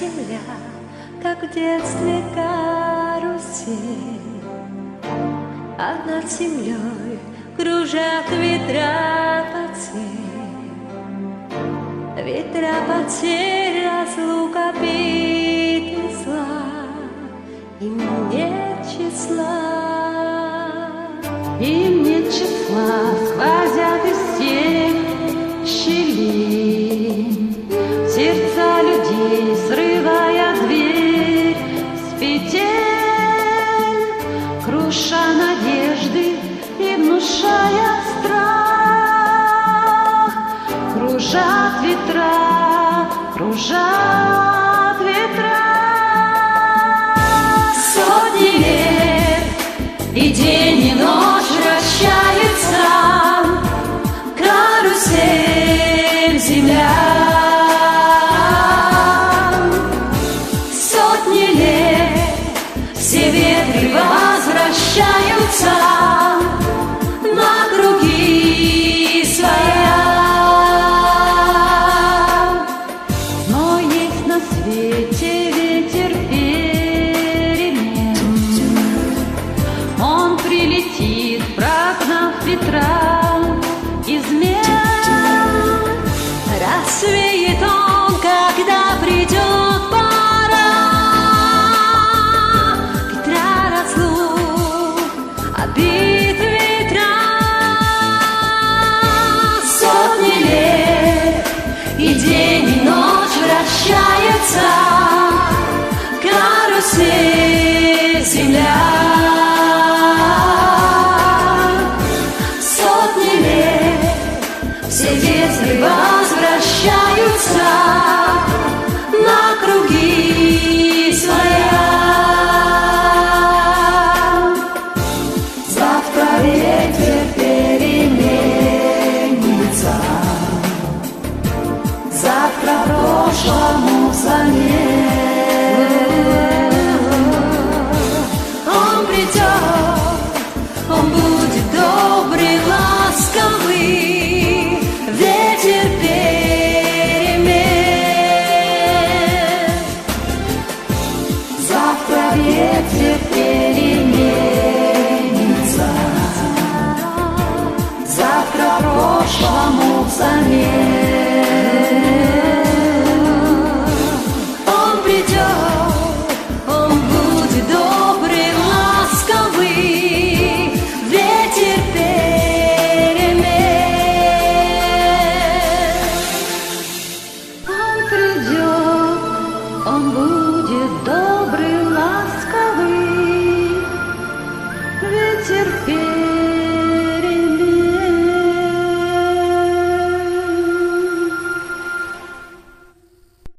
земля, как в детстве карусель. А над землей кружат ветра потерь, ветра потерь, разлука, обид и зла, им нет числа. Им нет числа, сквозят из всех щелей сердца людей, срывая дверь с петель, круша надежды и внушая страх. Кружат ветра, кружат ветра. Сотни лет и день, и ночь вращается карусель земля. Сотни лет все ветры возвращаются на круги своя. Но есть на свете ветер перемен, он прилетит, прогнав ветра измен. Рассвеет он, когда придет пора, ветра разлук, обид ветра. Сотни лет и день, и ночь вращается карусель земля. Сотни лет все ветры возвращаются на круги своя. Завтра ветер переменится, завтра прошлому замен. Он придет, он будет добрый, ласковый, ветер перемен. Завтра ветер переменится, завтра прошлому взамен. Он придет, он будет добрый, ласковый, ветер перемен. Он придет, он будет добрый, ласковый, ветер перемен.